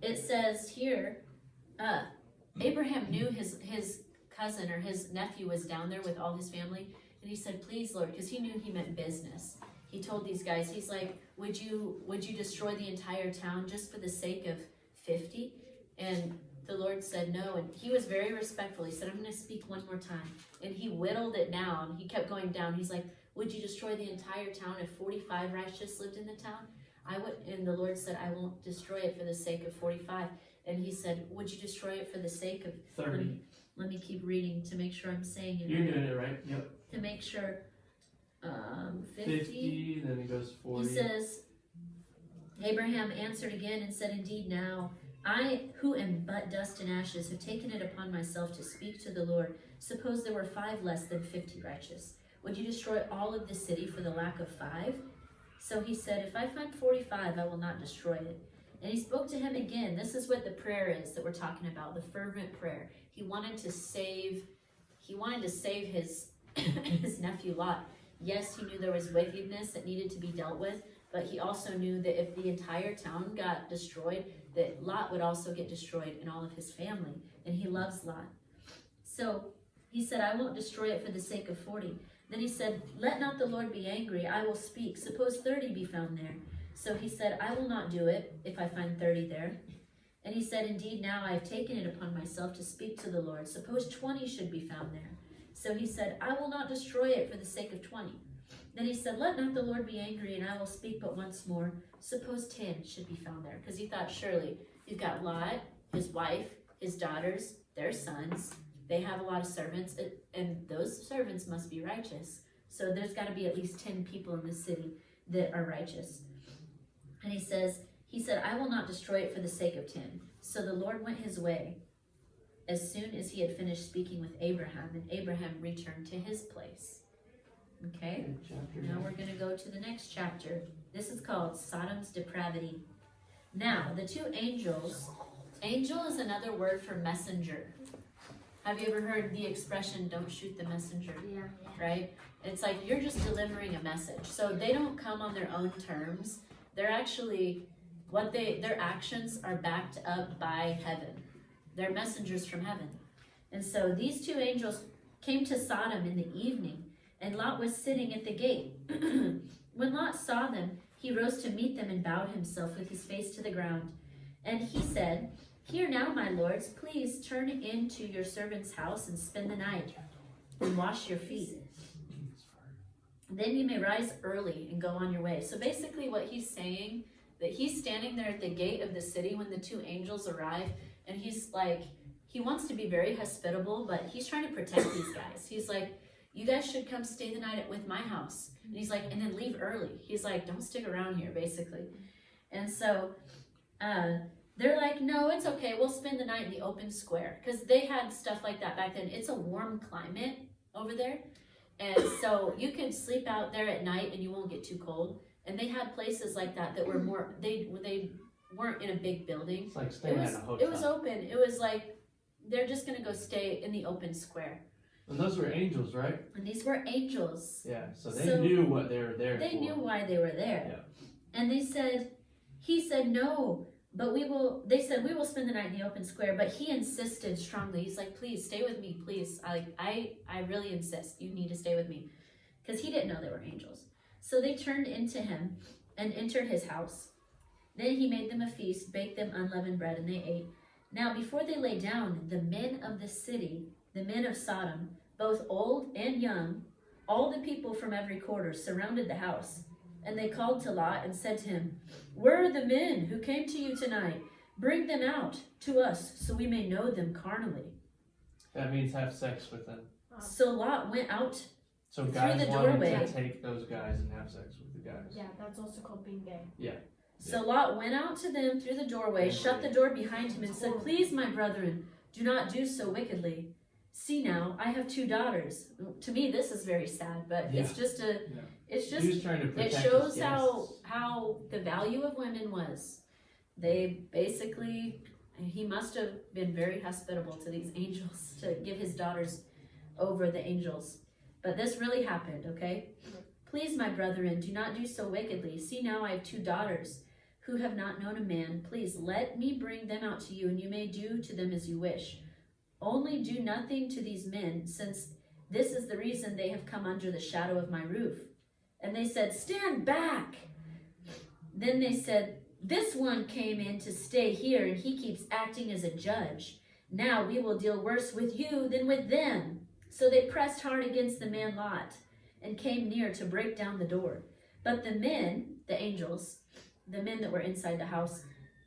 it says here, Abraham knew his cousin or his nephew was down there with all his family, and he said, please, Lord, because he knew he meant business. He told these guys, he's like, would you destroy the entire town just for the sake of 50? And the Lord said no, and he was very respectful. He said, I'm going to speak one more time. And he whittled it down. He kept going down. He's like, would you destroy the entire town if 45 righteous lived in the town? I would. And the Lord said, I won't destroy it for the sake of 45. And he said, would you destroy it for the sake of 30? Let me keep reading to make sure I'm saying it. You're doing it right. Yep. To make sure. 50, then it goes 40. He says, Abraham answered again and said, indeed now, I, who am but dust and ashes, have taken it upon myself to speak to the Lord. Suppose there were 5 less than 50 righteous. Would you destroy all of the city for the lack of 5? So he said, if I find 45, I will not destroy it. And he spoke to him again. This is what the prayer is that we're talking about, the fervent prayer. He wanted to save his his nephew Lot. Yes, he knew there was wickedness that needed to be dealt with, but he also knew that if the entire town got destroyed, that Lot would also get destroyed and all of his family. And he loves Lot. So he said, I won't destroy it for the sake of 40. Then he said, let not the Lord be angry. I will speak. Suppose 30 be found there. So he said, I will not do it if I find 30 there. And he said, indeed, now I have taken it upon myself to speak to the Lord. Suppose 20 should be found there. So he said, I will not destroy it for the sake of 20. Then he said, let not the Lord be angry, and I will speak but once more. Suppose 10 should be found there. Because he thought, surely, you've got Lot, his wife, his daughters, their sons. They have a lot of servants, and those servants must be righteous. So there's got to be at least 10 people in the city that are righteous. And he said, I will not destroy it for the sake of 10. So the Lord went his way as soon as he had finished speaking with Abraham, and Abraham returned to his place. Okay, now we're going to go to the next chapter. This is called Sodom's depravity. Now, the 2 angels, angel is another word for messenger. Have you ever heard the expression, don't shoot the messenger? Yeah. Right? It's like you're just delivering a message. So they don't come on their own terms. They're actually, their actions are backed up by heaven. They're messengers from heaven. And so these 2 angels came to Sodom in the evening, and Lot was sitting at the gate. When Lot saw them, he rose to meet them and bowed himself with his face to the ground. And he said, Hear now, my lords, please turn into your servant's house and spend the night and wash your feet. Then you may rise early and go on your way. So basically what he's saying, that he's standing there at the gate of the city when the 2 angels arrive, and he's like, he wants to be very hospitable, but he's trying to protect these guys. He's like, you guys should come stay the night with my house. And he's like, and then leave early. He's like, don't stick around here, basically. And so they're like, no, it's okay. We'll spend the night in the open square. Because they had stuff like that back then. It's a warm climate over there. And so you can sleep out there at night and you won't get too cold. And they had places like that that were more, they weren't in a big building. It's like staying at a hotel. It was open. It was like, they're just going to go stay in the open square. And those were angels, right? And these were angels. Yeah, so they knew what they were there for. They knew why they were there. Yeah. And he said, no, but they said, we will spend the night in the open square. But he insisted strongly. He's like, please stay with me, please. I really insist. You need to stay with me. Because he didn't know they were angels. So they turned into him and entered his house. Then he made them a feast, baked them unleavened bread, and they ate. Now before they lay down, the men of the city, the men of Sodom, both old and young, all the people from every quarter surrounded the house. And they called to Lot and said to him, Where are the men who came to you tonight? Bring them out to us so we may know them carnally. That means have sex with them. So Lot went out So guys through the wanted doorway. to take those guys and have sex with the guys. Yeah, that's also called being gay. Yeah. So Lot went out to them through the doorway, shut the door behind him, and said, Please, my brethren, do not do so wickedly. See now, I have 2 daughters. To me, this is very sad, but it's just He was trying to protect it shows his how the value of women was. They basically, he must have been very hospitable to these angels to give his daughters over the angels. But this really happened, okay? Please, my brethren, do not do so wickedly. See now, I have 2 daughters who have not known a man, please let me bring them out to you, and you may do to them as you wish. Only do nothing to these men, since this is the reason they have come under the shadow of my roof. And they said, stand back. Then they said, this one came in to stay here, and he keeps acting as a judge. Now we will deal worse with you than with them. So they pressed hard against the man Lot, and came near to break down the door. But the men, the angels, the men that were inside the house,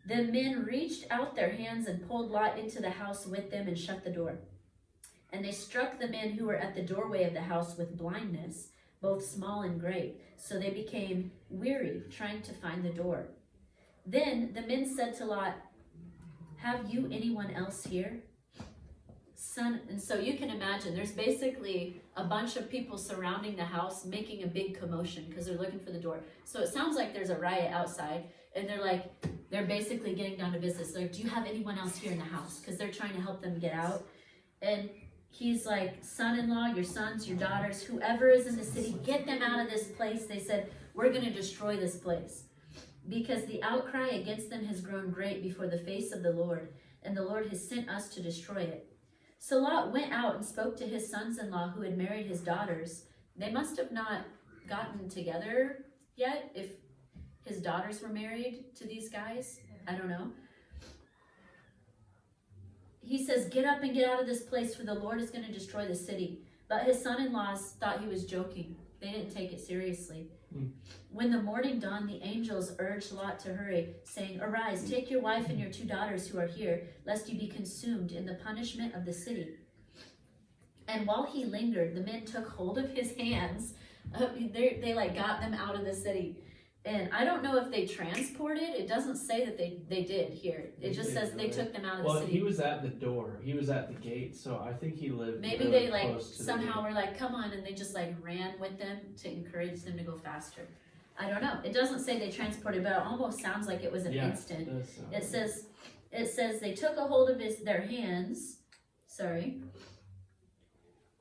the men reached out their hands and pulled Lot into the house with them and shut the door. And they struck the men who were at the doorway of the house with blindness, both small and great. So they became weary, trying to find the door. Then the men said to Lot, have you anyone else here? Son, and so you can imagine, there's basically a bunch of people surrounding the house making a big commotion because they're looking for the door. So it sounds like there's a riot outside, and they're basically getting down to business. They're like, do you have anyone else here in the house? Because they're trying to help them get out. And he's like, son-in-law, your sons, your daughters, whoever is in the city, get them out of this place. They said, we're going to destroy this place, because the outcry against them has grown great before the face of the Lord, and the Lord has sent us to destroy it. So Lot went out and spoke to his sons-in-law who had married his daughters. They must have not gotten together yet if his daughters were married to these guys. I don't know. He says, get up and get out of this place, for the Lord is going to destroy the city. But his son-in-laws thought he was joking. They didn't take it seriously. When the morning dawned, the angels urged Lot to hurry, saying, arise, take your wife and your 2 daughters who are here, lest you be consumed in the punishment of the city. And while he lingered, the men took hold of his hands. They got them out of the city. And I don't know if they transported. It doesn't say that they did here. It just says they took them out of the city. Well, he was at the door. He was at the gate, so I think he lived Maybe really they close to somehow the were like, come on, and they just ran with them to encourage them to go faster. I don't know. It doesn't say they transported, but it almost sounds like it was an instant. It says they took a hold of their hands. Sorry.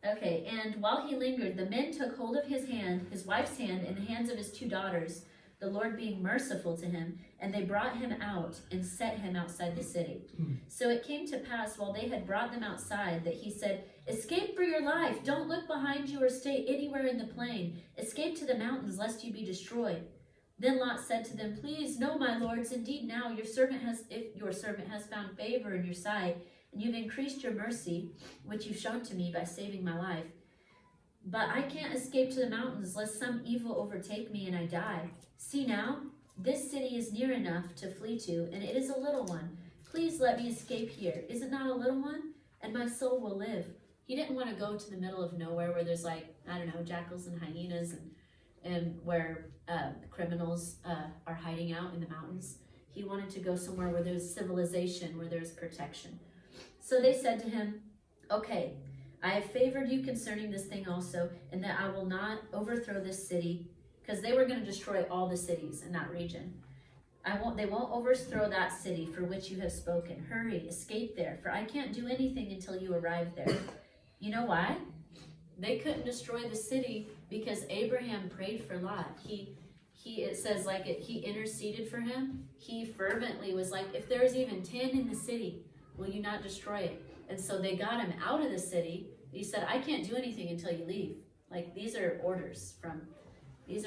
Okay, and while he lingered, the men took hold of his hand, his wife's hand, and the hands of his 2 daughters, the Lord being merciful to him, and they brought him out and set him outside the city. So it came to pass, while they had brought them outside, that he said, escape for your life. Don't look behind you or stay anywhere in the plain. Escape to the mountains, lest you be destroyed. Then Lot said to them, please, no, my lords, indeed now if your servant has found favor in your sight, and you've increased your mercy, which you've shown to me by saving my life. But I can't escape to the mountains, lest some evil overtake me and I die. See now, this city is near enough to flee to, and it is a little one. Please let me escape here. Is it not a little one? And my soul will live. He didn't want to go to the middle of nowhere where there's jackals and hyenas and where criminals are hiding out in the mountains. He wanted to go somewhere where there's civilization, where there's protection. So they said to him, okay, I have favored you concerning this thing also, and that I will not overthrow this city, because they were going to destroy all the cities in that region. They won't overthrow that city for which you have spoken. Hurry, escape there, for I can't do anything until you arrive there. You know why? They couldn't destroy the city because Abraham prayed for Lot. It says he interceded for him. He fervently was like, if there's even 10 in the city, will you not destroy it? And so they got him out of the city. He said, I can't do anything until you leave. These are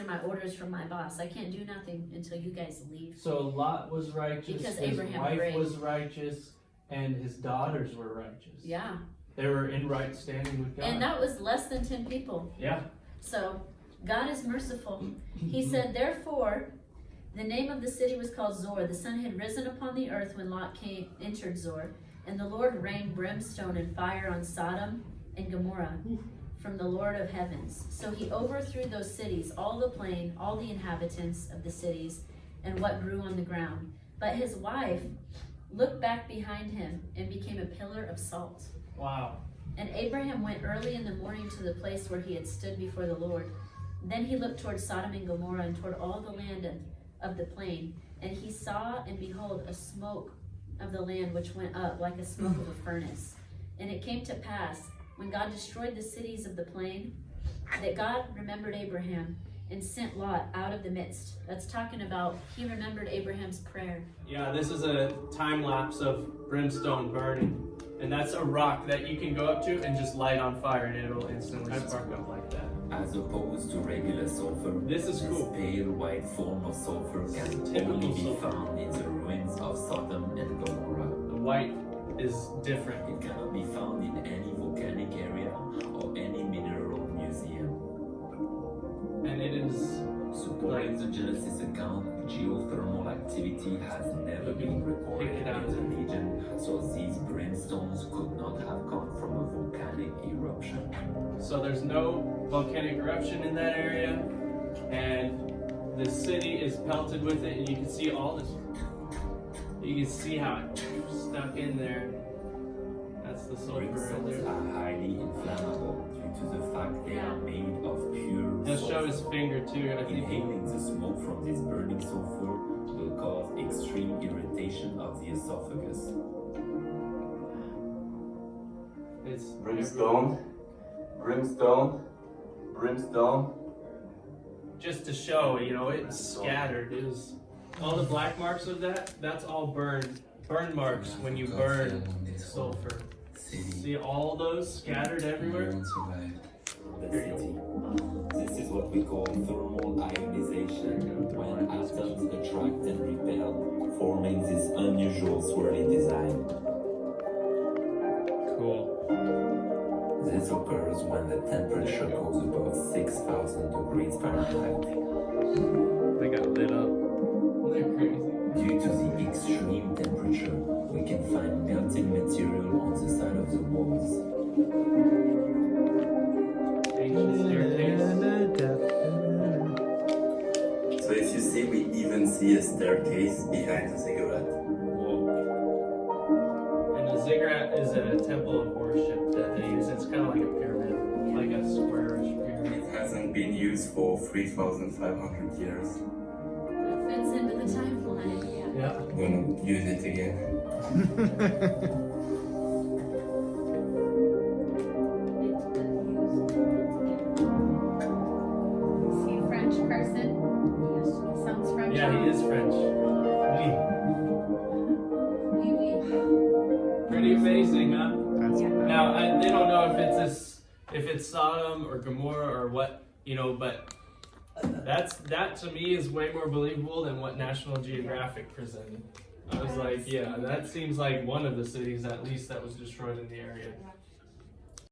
my orders from my boss. I can't do nothing until you guys leave. So Lot was righteous, because his Abraham wife prayed. was righteous, and his daughters were righteous. Yeah. They were in right standing with God. And that was less than 10 people. Yeah. So God is merciful. He said, therefore, the name of the city was called Zor. The sun had risen upon the earth when Lot entered Zor. And the Lord rained brimstone and fire on Sodom and Gomorrah from the Lord of heavens. So he overthrew those cities, all the plain, all the inhabitants of the cities, and what grew on the ground. But his wife looked back behind him and became a pillar of salt. Wow. And Abraham went early in the morning to the place where he had stood before the Lord. Then he looked toward Sodom and Gomorrah and toward all the land of the plain. And he saw, and behold, a smoke of the land which went up like a smoke of a furnace. And it came to pass, when God destroyed the cities of the plain, that God remembered Abraham, and sent Lot out of the midst. That's talking about he remembered Abraham's prayer. Yeah, this is a time lapse of brimstone burning. And that's a rock that you can go up to and just light on fire and it'll instantly spark up like that. As opposed to regular sulfur, This is cool. pale white form of sulfur can Typical only be sulfur. found in the ruins of Sodom and Gomorrah. The white is different. It cannot be found in any volcanic area or any mineral museum. And it is Supporting the Genesis account, geothermal activity has never been recorded Pick it out. in the region, so these brimstones could not have come from a volcanic eruption. so there's no volcanic eruption in that area, and the city is pelted with it, and you can see all this. You can see how it stuck in there. That's the sulfur right Brimstones there. are highly inflammable due to the fact they are made of pure He'll show his sulfur. finger too. I think Inhaling the smoke from this burning sulfur will cause extreme irritation of the esophagus. it's Brimstone, brimstone, brimstone. just to show, it's scattered. It was all the black marks of that. That's all burn marks when you burn sulfur. See all those scattered everywhere. The city. This is what we call thermal ionization, when atoms attract and repel, forming this unusual swirly design. Cool. This occurs when the temperature goes above 6,000 degrees Fahrenheit. They got lit up. They're crazy. Due to the extreme temperature, we can find melting material on the side of the walls. Ancient staircase. So if you see, we even see a staircase behind the ziggurat. Whoa. And the ziggurat is a temple of worship that they use. It's kind of like a pyramid, like a squarish pyramid. It hasn't been used for 3,500 years. It fits into the timeline. Yeah. I'm gonna use it again. Is he French person? Yes. Sounds French. Yeah, he is French. Oui, oui. Pretty amazing, huh? Yeah. Now they don't know if it's Sodom or Gomorrah or what, but that to me is way more believable than what National Geographic presented. I was like, yeah, that seems like one of the cities at least that was destroyed in the area.